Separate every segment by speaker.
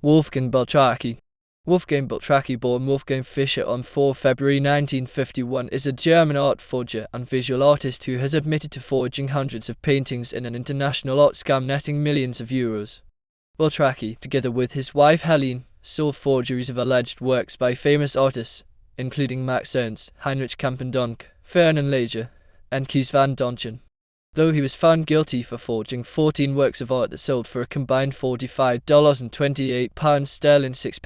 Speaker 1: Wolfgang Beltracchi. Wolfgang Beltracchi, born Wolfgang Fischer on 4 February 1951, is a German art forger and visual artist who has admitted to forging hundreds of paintings in an international art scam netting millions of euros. Beltracchi, together with his wife Helene, sold forgeries of alleged works by famous artists, including Max Ernst, Heinrich Campendonk, Fernand Léger, and Kees van Dongen. Though he was found guilty for forging 14 works of art that sold for a combined £45.28 6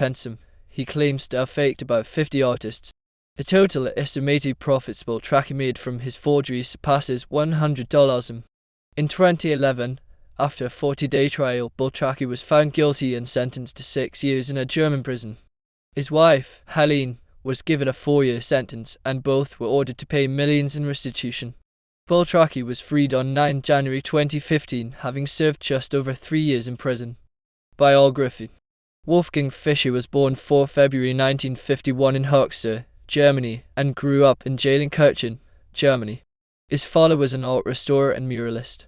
Speaker 1: he claims to have faked about 50 artists. The total estimated profits Beltracchi made from his forgeries surpasses $100. In 2011, after a 40-day trial, Beltracchi was found guilty and sentenced to 6 years in a German prison. His wife, Helene, was given a 4-year sentence, and both were ordered to pay millions in restitution. Beltracchi was freed on 9 January 2015, having served just over 3 years in prison. Biography. Wolfgang Fischer was born 4 February 1951 in Höxter, Germany, and grew up in Jelenkirchen, Germany. His father was an art restorer and muralist.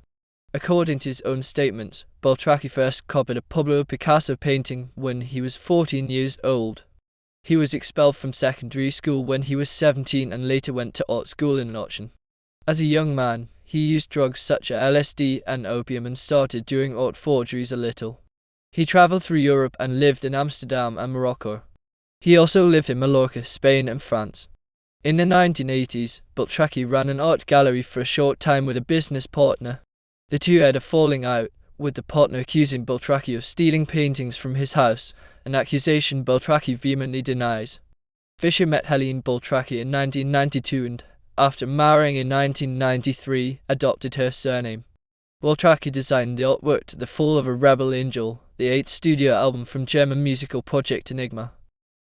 Speaker 1: According to his own statements, Beltracchi first copied a Pablo Picasso painting when he was 14 years old. He was expelled from secondary school when he was 17 and later went to art school in Aachen. As a young man, he used drugs such as LSD and opium and started doing art forgeries a little. He traveled through Europe and lived in Amsterdam and Morocco. He also lived in Mallorca, Spain and France. In the 1980s, Beltracchi ran an art gallery for a short time with a business partner. The two had a falling out, with the partner accusing Beltracchi of stealing paintings from his house, an accusation Beltracchi vehemently denies. Fischer met Helene Beltracchi in 1992 and, after marrying in 1993, adopted her surname. Beltracchi designed the artwork to The Fall of a Rebel Angel, the 8th studio album from German musical project Enigma.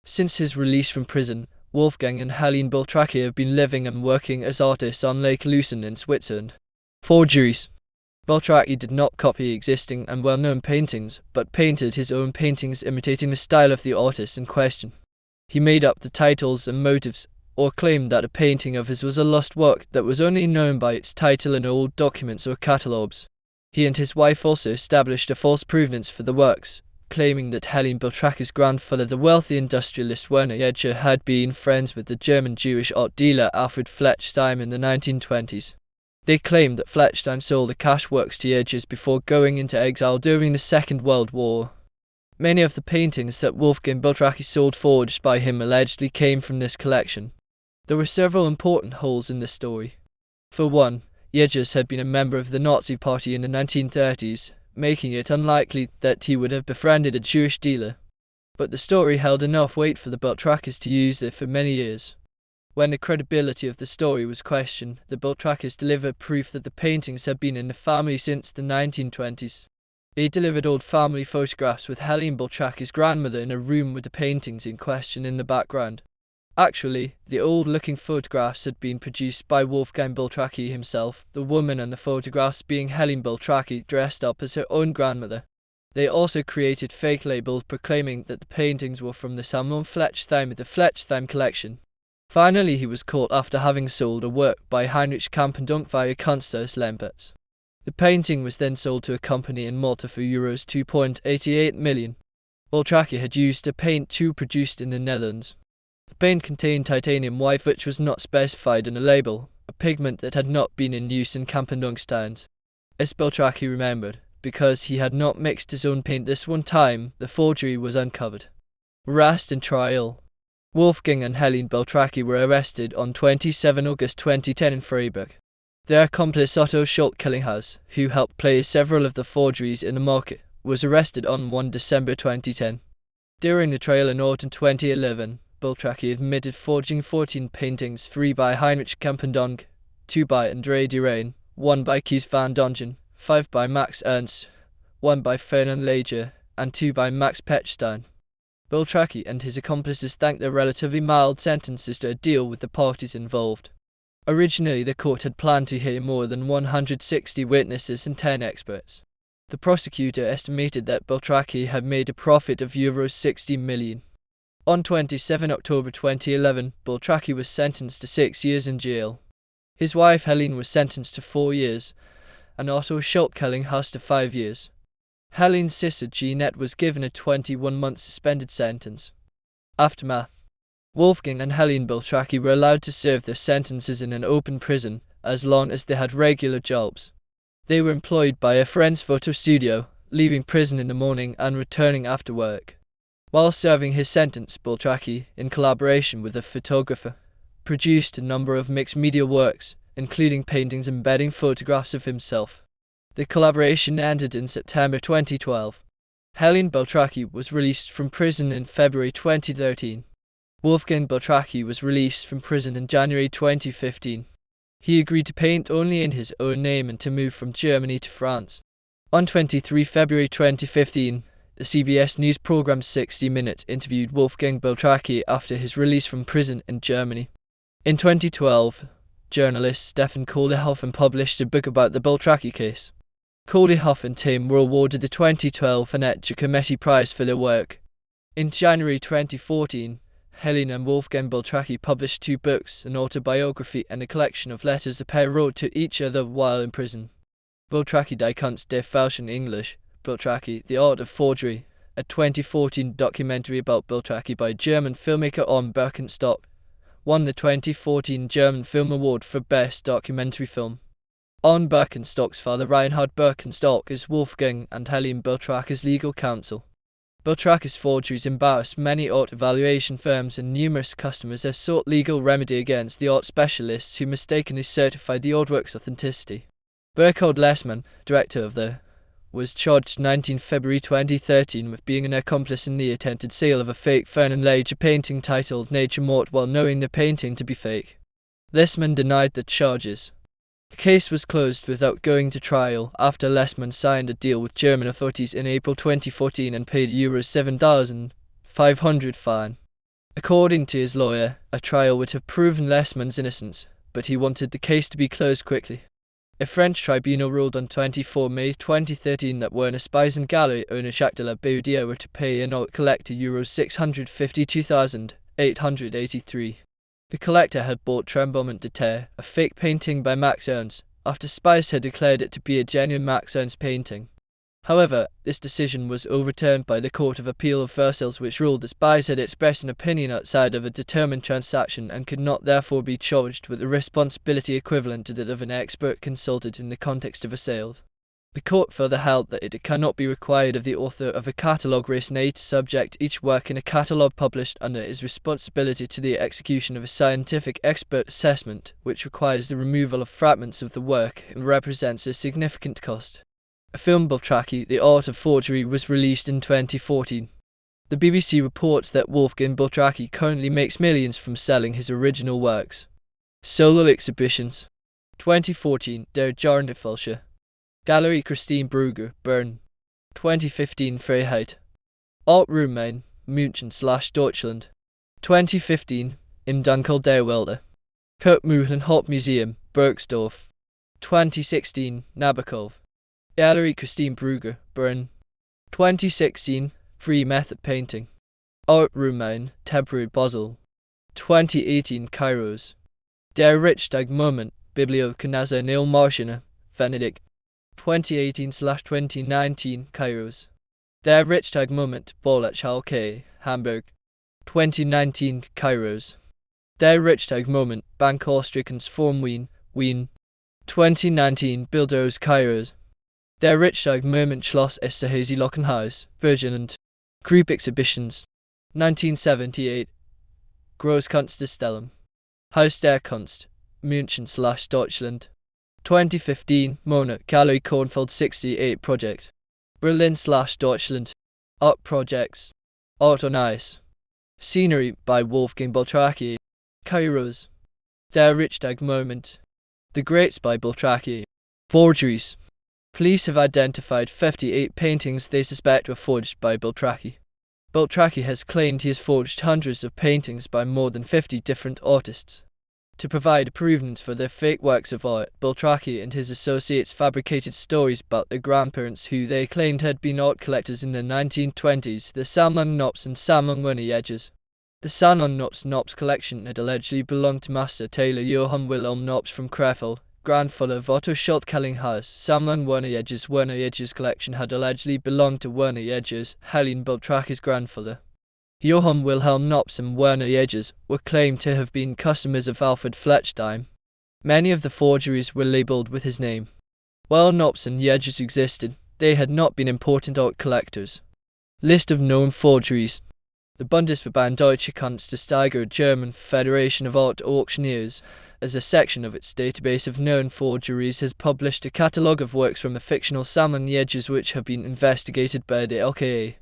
Speaker 1: Since his release from prison, Wolfgang and Helene Beltracchi have been living and working as artists on Lake Lucerne in Switzerland. Forgeries. Beltracchi did not copy existing and well-known paintings, but painted his own paintings imitating the style of the artist in question. He made up the titles and motives, or claimed that a painting of his was a lost work that was only known by its title in old documents or catalogues. He and his wife also established a false provenance for the works, claiming that Helene Beltracchi's grandfather, the wealthy industrialist Werner Jäger, had been friends with the German Jewish art dealer Alfred Fleckstein in the 1920s. They claimed that Fleckstein sold the cash works to Jägers before going into exile during the Second World War. Many of the paintings that Wolfgang Beltracchi sold forged by him allegedly came from this collection. There were several important holes in the story. For one, Jägers had been a member of the Nazi Party in the 1930s, making it unlikely that he would have befriended a Jewish dealer. But the story held enough weight for the Beltracchis to use it for many years. When the credibility of the story was questioned, the Beltracchis delivered proof that the paintings had been in the family since the 1920s. They delivered old family photographs with Helene Beltracchi's grandmother in a room with the paintings in question in the background. Actually, the old-looking photographs had been produced by Wolfgang Beltracchi himself, the woman in the photographs being Helene Beltracchi dressed up as her own grandmother. They also created fake labels proclaiming that the paintings were from the Sammlung Fleckstein, the Fleckstein collection. Finally, he was caught after having sold a work by Heinrich Campendonk via Kunsthaus Lempertz. The painting was then sold to a company in Malta for euros 2.88 million. Beltracchi had used a paint tube produced in the Netherlands. The paint contained titanium white, which was not specified in the label, a pigment that had not been in use in Campendonk's times. As Beltracchi remembered, because he had not mixed his own paint this one time, the forgery was uncovered. Arrest and trial. Wolfgang and Helene Beltracchi were arrested on 27 August 2010 in Freiburg. Their accomplice Otto Schuldt-Kellinghaus, who helped place several of the forgeries in the market, was arrested on 1 December 2010. During the trial in autumn 2011, Beltracchi admitted forging 14 paintings, 3 by Heinrich Campendonk, 2 by André Derain, 1 by Kees van Dongen, 5 by Max Ernst, 1 by Fernand Léger, and 2 by Max Pechstein. Beltracchi and his accomplices thanked their relatively mild sentences to a deal with the parties involved. Originally, the court had planned to hear more than 160 witnesses and 10 experts. The prosecutor estimated that Beltracchi had made a profit of euros 60 million. On 27 October 2011, Beltracchi was sentenced to 6 years in jail. His wife Helene was sentenced to 4 years, and Otto Schuldt-Kellinghaus to 5 years. Helene's sister Jeanette was given a 21-month suspended sentence. Aftermath. Wolfgang and Helene Beltracchi were allowed to serve their sentences in an open prison as long as they had regular jobs. They were employed by a friend's photo studio, leaving prison in the morning and returning after work. While serving his sentence, Beltracchi, in collaboration with a photographer, produced a number of mixed media works, including paintings embedding photographs of himself. The collaboration ended in September 2012. Helene Beltracchi was released from prison in February 2013. Wolfgang Beltracchi was released from prison in January 2015. He agreed to paint only in his own name and to move from Germany to France. On 23 February 2015, the CBS News program 60 Minutes interviewed Wolfgang Beltracchi after his release from prison in Germany. In 2012, journalist Stefan Kohlehoffen published a book about the Beltracchi case. Kohlehoffen and team were awarded the 2012 Annette Giacometti Prize for their work. In January 2014, Helene and Wolfgang Beltracchi published 2 books, an autobiography and a collection of letters the pair wrote to each other while in prison. Beltracchi Die Kunst der Fälschung English, Beltracchi, The Art of Forgery, a 2014 documentary about Beltracchi by German filmmaker On Birkenstock, won the 2014 German Film Award for Best Documentary Film. On Birkenstock's father Reinhard Birkenstock is Wolfgang and Helene Beltracchi's legal counsel. Beltracchi's forgeries embarrassed many art evaluation firms, and numerous customers have sought legal remedy against the art specialists who mistakenly certified the artwork's authenticity. Burkhard Lessmann, director of the was charged 19 February 2013 with being an accomplice in the attempted sale of a fake Fernand Léger painting titled Nature Mort while knowing the painting to be fake. Lessmann denied the charges. The case was closed without going to trial after Lessmann signed a deal with German authorities in April 2014 and paid €7,500 fine. According to his lawyer, a trial would have proven Lessmann's innocence, but he wanted the case to be closed quickly. A French tribunal ruled on 24 May 2013 that Werner Spisen gallery owner Jacques de la Baudière were to pay an art collector €652,883. The collector had bought Tremblement de Terre, a fake painting by Max Ernst, after Spise had declared it to be a genuine Max Ernst painting. However, this decision was overturned by the Court of Appeal of Versailles, which ruled that Spise had expressed an opinion outside of a determined transaction and could not therefore be charged with a responsibility equivalent to that of an expert consulted in the context of a sale. The court further held that it cannot be required of the author of a catalogue raisonné to subject each work in a catalogue published under his responsibility to the execution of a scientific expert assessment, which requires the removal of fragments of the work and represents a significant cost. A film Beltracchi, The Art of Forgery, was released in 2014. The BBC reports that Wolfgang Beltracchi currently makes millions from selling his original works. Solo exhibitions. 2014, Der Jarnefälscher. Galerie Christine Brugger, Bern. 2015, Freiheit. Art Rumain, München/Deutschland. 2015, Im Dunkel der Wälder. Kurt Mühlen Hop Museum, Bergsdorf. 2016, Nabokov. Galerie Christine Brugger, Bern. 2016, Free Method Painting. Art Rumain, Temporary Basel. 2018, Kairos. Der Richtag-Moment, Bibliothek Nationale Marschene, Venedig. 2018/2019, Kairos. Der Richtag-Moment, Bolachal Hamburg. 2019, Kairos. Der Richtag-Moment, Bank Austriansform Wien, Wien. 2019, Bildhaus Kairos. Der Richtag-Moment, Schloss Esterhazy-Lockenhaus, Burgenland. Group exhibitions. 1978, Großkunstausstellung. Haus der Kunst, München/Deutschland. 2015, Mona, Galerie Kornfeld 68 Project. Berlin/Deutschland. Art Projects. Art on Ice. Scenery by Wolfgang Beltracchi. Kairos. Der Richtag-Moment. The Greats by Beltracchi. Forgeries. Police have identified 58 paintings they suspect were forged by Beltracchi. Beltracchi has claimed he has forged hundreds of paintings by more than 50 different artists. To provide provenance for their fake works of art, Beltracchi and his associates fabricated stories about their grandparents who they claimed had been art collectors in the 1920s, the Sammlung Knops and Sammlung Wunderjägers. The Sammlung Knops collection had allegedly belonged to master tailor Johann Wilhelm Knops from Krefeld, grandfather of Otto Schult-Kellinghaus, Sammlung Werner Jäger's. Werner Jäger's collection had allegedly belonged to Werner Jäger's, Helene Beltracchi's grandfather. Johann Wilhelm Knops and Werner Jäger's were claimed to have been customers of Alfred Flechdime. Many of the forgeries were labelled with his name. While Knops and Jäger's existed, they had not been important art collectors. List of known forgeries. The Bundesverband Deutsche Kunststeiger, German Federation of Art Auctioneers, as a section of its database of known forgeries, has published a catalogue of works from the fictional Sammlung Jäger's which have been investigated by the LKA.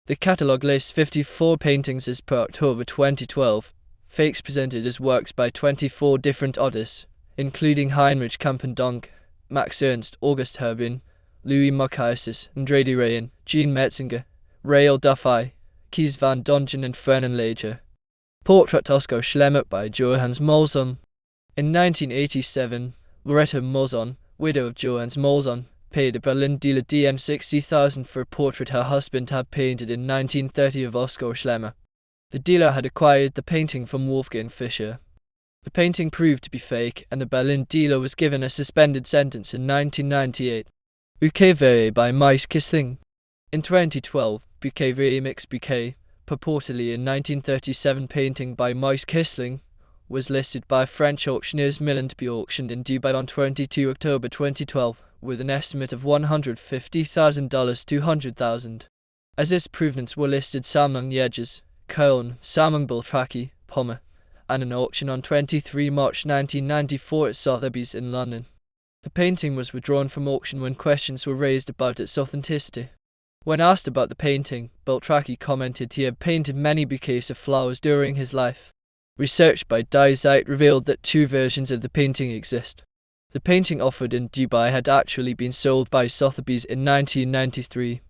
Speaker 1: The catalogue lists 54 paintings as per October 2012, fakes presented as works by 24 different artists, including Heinrich Campendonk, Max Ernst, August Herbin, Louis Marchaisis, André de Rayen, Jean Metzinger, Rael Duffy, Kees van Dongen and Fernand Léger. Portrait Oskar Schlemmer by Johannes Molson. In 1987, Loretta Molson, widow of Johannes Molson, paid a Berlin dealer DM 60,000 for a portrait her husband had painted in 1930 of Oskar Schlemmer. The dealer had acquired the painting from Wolfgang Fischer. The painting proved to be fake, and the Berlin dealer was given a suspended sentence in 1998. Bouquet Vert by Max Kissling. In 2012, Bouquet Vert Mix Bouquet, purportedly a 1937 painting by Max Kissling, was listed by French auctioneers Milan to be auctioned in Dubai on 22 October 2012, with an estimate of $150,000 $200,000. As its provenance were listed Sammlung Jäger's, Köln, Sammlung Beltracchi, Pomme, and an auction on 23 March 1994 at Sotheby's in London. The painting was withdrawn from auction when questions were raised about its authenticity. When asked about the painting, Beltracchi commented he had painted many bouquets of flowers during his life. Research by Die Zeit revealed that 2 versions of the painting exist. The painting offered in Dubai had actually been sold by Sotheby's in 1993.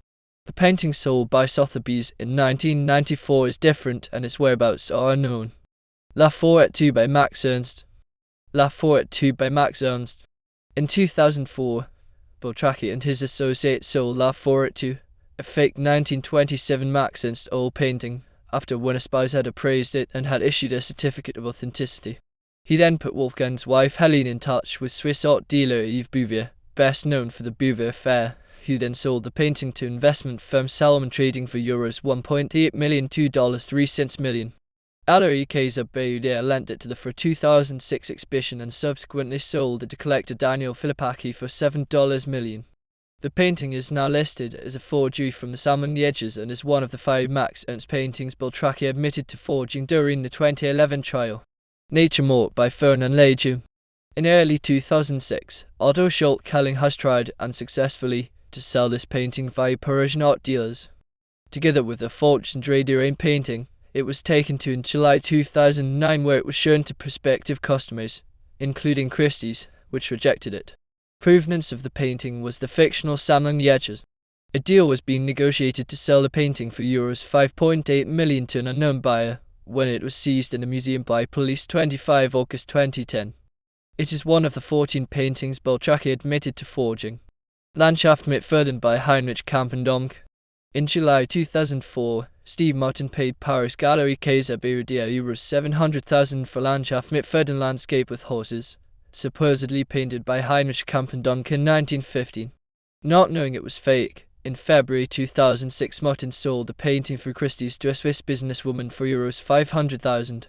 Speaker 1: The painting sold by Sotheby's in 1994 is different and its whereabouts are unknown. La Forêt 2 by Max Ernst. La Forêt 2 by Max Ernst. In 2004, Beltracchi and his associate sold La Forêt 2, a fake 1927 Max Ernst oil painting, after Werner Spies had appraised it and had issued a certificate of authenticity. He then put Wolfgang's wife Helene in touch with Swiss art dealer Yves Bouvier, best known for the Bouvier Fair, who then sold the painting to investment firm Salomon Trading for euros 1.8 million $2.03 million. Galerie Kaiser Baudet lent it to the for 2006 exhibition and subsequently sold it to collector Daniel Filipacchi for $7 million. The painting is now listed as a forgery from the Sammlung Jäger's and is one of the 5 Max Ernst paintings Beltracchi admitted to forging during the 2011 trial. Nature Mort by Fernand Léger. In early 2006, Otto Schult-Kellinghaus tried, unsuccessfully, to sell this painting via Parisian art dealers. Together with the forged André de Rayen painting, it was taken to in July 2009 where it was shown to prospective customers, including Christie's, which rejected it. Provenance of the painting was the fictional Sammlung Jäger's. A deal was being negotiated to sell the painting for euros 5.8 million to an unknown buyer, when it was seized in a museum by police 25 August 2010. It is one of the 14 paintings Beltracchi admitted to forging. Landschaft mit Pferden by Heinrich Campendonk. In July 2004, Steve Martin paid Paris Galerie Kaiser Baudet euros 700,000 for Landschaft mit Pferden landscape with horses, supposedly painted by Heinrich Campendonk in 1915. Not knowing it was fake, in February 2006 Martin sold the painting through Christie's to a Swiss businesswoman for euros 500,000.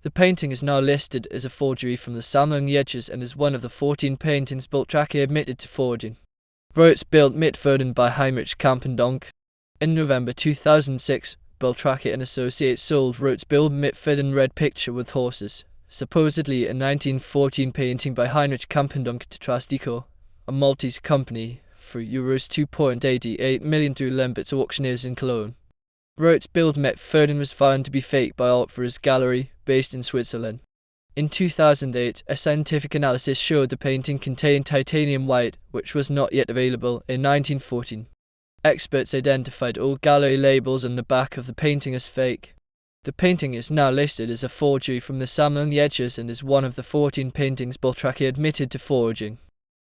Speaker 1: The painting is now listed as a forgery from the Sammlung Jäger's and is one of the 14 paintings Beltracchi admitted to forging. Roets Bild mit Pferden by Heinrich Campendonk. In November 2006, Beltracchi and associates sold Roets Bild mit Pferden red picture with horses, supposedly a 1914 painting by Heinrich Campendonk to Trastico, a Maltese company, for euros 2.88 million through Lembert's auctioneers in Cologne. Roets Bild mit Pferden was found to be fake by Artforscher's gallery, based in Switzerland. In 2008, a scientific analysis showed the painting contained titanium white, which was not yet available in 1914. Experts identified all gallery labels on the back of the painting as fake. The painting is now listed as a forgery from the Sammlung Jäger's and is one of the 14 paintings Beltracchi admitted to forging.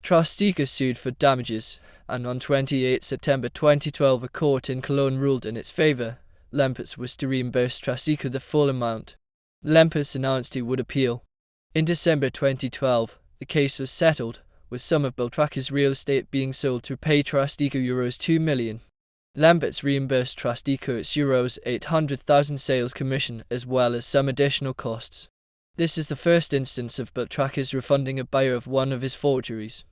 Speaker 1: Trastico sued for damages, and on 28 September 2012 a court in Cologne ruled in its favour. Lempertz was to reimburse Trastico the full amount. Lempertz announced he would appeal. In December 2012, the case was settled, with some of Beltracchi's real estate being sold to pay Trusteco euros 2 million. Lamberts reimbursed Trusteco its euros 800,000 sales commission as well as some additional costs. This is the first instance of Beltracchi's refunding a buyer of one of his forgeries.